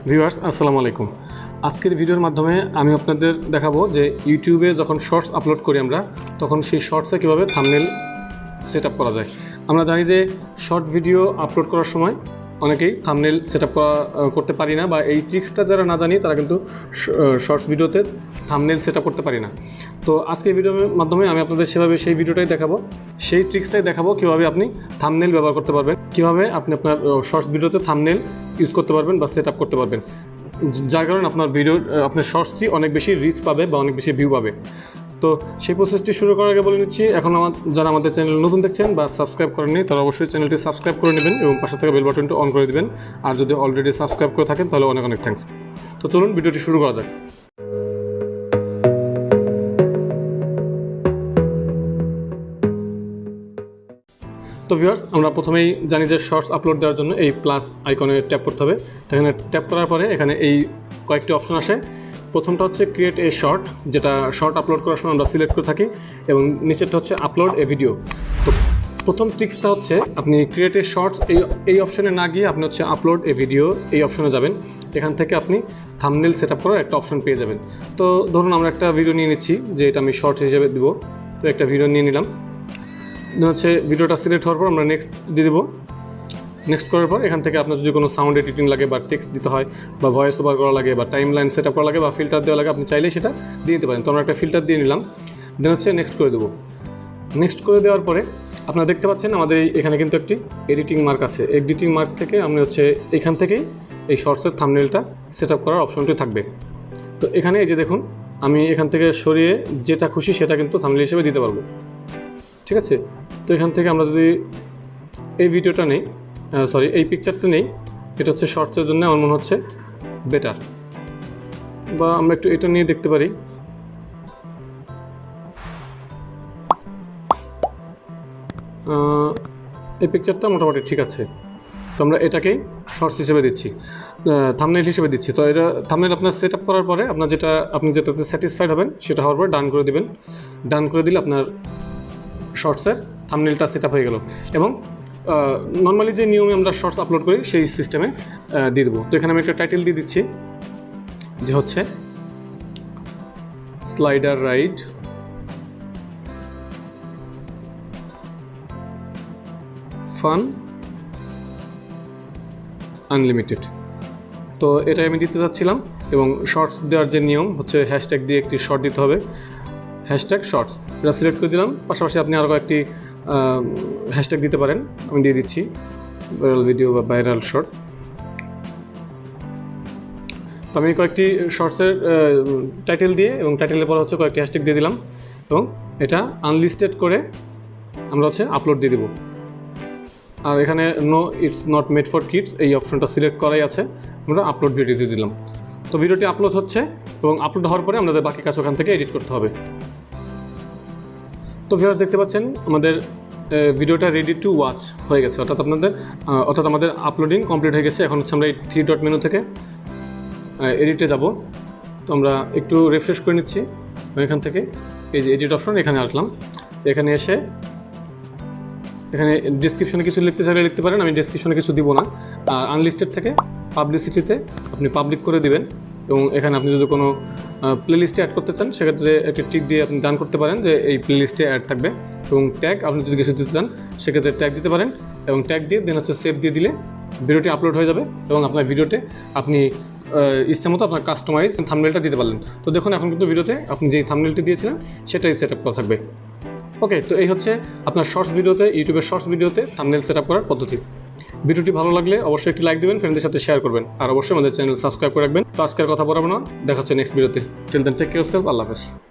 Viewers আসসালামু আলাইকুম। আজকের ভিডিওর মাধ্যমে আমি আপনাদের দেখাবো যে ইউটিউবে যখন শর্টস আপলোড করি আমরা তখন সেই শর্টসে কীভাবে থাম্বনেল সেট আপ করা যায়। আমরা জানি যে শর্ট ভিডিও আপলোড করার সময় অনেকেই থাম্বনেল সেট আপ করতে পারি না, বা এই ট্রিক্সটা যারা না জানি তারা কিন্তু শর্টস ভিডিওতে থাম্বনেল সেট আপ করতে পারি না। তো আজকের ভিডিওর মাধ্যমে আমি আপনাদের সেভাবে সেই ভিডিওটাই দেখাবো, সেই ট্রিক্সটাই দেখাবো কীভাবে আপনি থাম্বনেল ব্যবহার করতে পারবেন, কীভাবে আপনি আপনার শর্টস ভিডিওতে থাম্বনেল ইউজ করতে পারবেন বা সেট আপ করতে পারবেন, যার কারণে আপনার ভিডিও আপনার শর্টসটি অনেক বেশি রিচ পাবে বা অনেক বেশি ভিউ পাবে। তো সেই প্রসেসটি শুরু করার আগে বলে নিচ্ছি, এখন যারা আমাদের চ্যানেল নতুন দেখছেন বা সাবস্ক্রাইব করেননি তারা অবশ্যই চ্যানেলটি সাবস্ক্রাইব করে নেবেন এবং পাশে থাকা বেল বাটনটি অন করে দেবেন। আর যদি অলরেডি সাবস্ক্রাইব করে থাকেন তাহলে অনেক অনেক থ্যাঙ্কস। তো চলুন ভিডিওটি শুরু করা যাক। তো ভিউয়ার্স, আমরা প্রথমেই জানি যে শর্টস আপলোড দেওয়ার জন্য এই প্লাস আইকনে ট্যাপ করতে হবে। এখানে ট্যাপ করার পরে এখানে এই কয়েকটি অপশন আসে। প্রথমটা হচ্ছে ক্রিয়েট এ শর্ট, যেটা শর্ট আপলোড করার সময় আমরা সিলেক্ট করে থাকি, এবং নিচেরটা হচ্ছে আপলোড এ ভিডিও। তো প্রথম ট্রিক্সটা হচ্ছে আপনি ক্রিয়েট এ শর্টস এই অপশনে না গিয়ে আপনি হচ্ছে আপলোড এ ভিডিও এই অপশনে যাবেন। এখান থেকে আপনি থাম্বনেল সেট আপ করার একটা অপশন পেয়ে যাবেন। তো ধরুন আমরা একটা ভিডিও নিয়ে নিচ্ছি যে এটা আমি শর্ট হিসেবে দিব। তো একটা ভিডিও নিয়ে নিলাম, হচ্ছে ভিডিওটা সিলেক্ট হওয়ার পর আমরা নেক্সট দিয়ে দেবো। নেক্সট করার পর এখান থেকে আপনার যদি কোনো সাউন্ড এডিটিং লাগে বা টেক্সট দিতে হয় বা ভয়েস ওভার করা লাগে বা টাইম লাইন সেট আপ করা লাগে বা ফিল্টার দেওয়া লাগে, আপনি চাইলেই সেটা দিয়ে দিতে পারেন। তো আমরা একটা ফিল্টার দিয়ে নিলাম, দেন হচ্ছে নেক্সট করে দেবো। নেক্সট করে দেওয়ার পরে আপনারা দেখতে পাচ্ছেন আমাদের এখানে কিন্তু একটি এডিটিং মার্ক আছে। এডিটিং মার্ক থেকে আপনি হচ্ছে এখান থেকেই এই শর্টসের থাম্বনেলটা সেট আপ করার অপশনটি থাকবে। তো এখানে এই যে দেখুন, আমি এখান থেকে সরিয়ে যেটা খুশি সেটা কিন্তু থাম্বনেল হিসেবে দিতে পারবো। ঠিক আছে, তো এখান থেকে আমরা যদি এই ভিডিওটা নেই, এই পিকচারটা নেই, এটা হচ্ছে শর্টসের জন্য আমার মনে হচ্ছে বেটার, বা আমরা একটু এটা নিয়ে দেখতে পারি। এই পিকচারটা মোটামুটি ঠিক আছে, তো আমরা এটাকেই শর্টস হিসেবে দিচ্ছি, থাম্বনেল হিসেবে দিচ্ছি। তো এটা থাম্বনেল আপনার সেট আপ করার পরে আপনি যেটাতে স্যাটিসফাইড হবেন সেটা হওয়ার পরে ডান করে দেবেন। ডান করে দিলে আপনার শর্টসের থাম্বনেলটা সেট আপ হয়ে গেল, এবং নর্মালি যে নিয়মে আমরা শর্টস আপলোড করি সেই সিস্টেমে দিয়ে দেবো। তো এখানে আমি একটা টাইটেল দিয়ে দিচ্ছি যে হচ্ছে স্লাইডার রাইড ফান আনলিমিটেড। তো এটাই আমি দিতে চাচ্ছিলাম, এবং শর্টস দেওয়ার যে নিয়ম হচ্ছে হ্যাশট্যাগ দিয়ে একটি শর্ট দিতে হবে, হ্যাশট্যাগ শর্টস। এটা সিলেক্ট করে দিলাম, পাশাপাশি আপনি আরও কয়েকটি হ্যাশট্যাগ দিতে পারেন। আমি দিয়ে দিচ্ছি ভাইরাল ভিডিও বা ভাইরাল শর্ট। তো আমি কয়েকটি শর্টসের টাইটেল দিয়ে এবং টাইটেলের পরে হচ্ছে কয়েকটি হ্যাশট্যাগ দিয়ে দিলাম, এবং এটা আনলিস্টেড করে আমরা হচ্ছে আপলোড দিয়ে দেবো। আর এখানে no it's not made for kids এই অপশনটা সিলেক্ট করাই আছে, আমরা আপলোড ভিডিও দিয়ে দিলাম। তো ভিডিওটি আপলোড হচ্ছে, এবং আপলোড হওয়ার পরে আমাদের বাকি কাজ ওখান থেকে এডিট করতে হবে। তো ভিউয়ার্স দেখতে পাচ্ছেন আমাদের ভিডিওটা রেডি টু ওয়াচ হয়ে গেছে, অর্থাৎ আমাদের আপলোডিং কমপ্লিট হয়ে গেছে। এখন হচ্ছে আমরা এই 3 ডট মেনু থেকে এডিটে যাব। তো আমরা একটু রিফ্রেশ করে নিচ্ছি, এখান থেকে এই যে এডিট অপশন এখানে আসলাম। এখানে এসে এখানে ডেসক্রিপশনে কিছু লিখতে চাইলে লিখতে পারেন, আমি ডেসক্রিপশনে কিছু দিব না। আর আনলিস্টেড থেকে পাবলিসিটিতে আপনি পাবলিক করে দিবেন, এবং এখানে আপনি যদি কোনো প্লেলিস্টে অ্যাড করতে চান সেক্ষেত্রে একটি টিক দিয়ে আপনি ডান করতে পারেন যে এই প্লেলিস্টে অ্যাড থাকবে। এবং ট্যাগ আপনি যদি কিছু দিতে চান সেক্ষেত্রে ট্যাগ দিতে পারেন, এবং ট্যাগ দিয়ে দেন হচ্ছে সেভ দিয়ে দিলে ভিডিওটি আপলোড হয়ে যাবে, এবং আপনার ভিডিওতে আপনি ইচ্ছা মতো আপনার কাস্টমাইজ থাম্বনেলটা দিতে পারলেন। তো দেখুন এখন কিন্তু ভিডিওতে আপনি যেই থাম্বনেলটি দিয়েছিলেন সেটাই সেট আপ করা থাকবে। ওকে, তো এই হচ্ছে আপনার শর্টস ভিডিওতে, ইউটিউবের শর্টস ভিডিওতে থাম্বনেল সেট আপ করার পদ্ধতি। ভিডিওটি ভালো লাগলে অবশ্যই একটি লাইক দেবেন, ফ্রেন্ডদের সাথে শেয়ার করবেন, আর অবশ্যই আমাদের চ্যানেল সাবস্ক্রাইব করে রাখবেন। তো আজকের কথা বলবো না, দেখা হচ্ছে নেক্সট ভিডিওতে। Till then take care of yourself, আল্লাহ হাফেজ।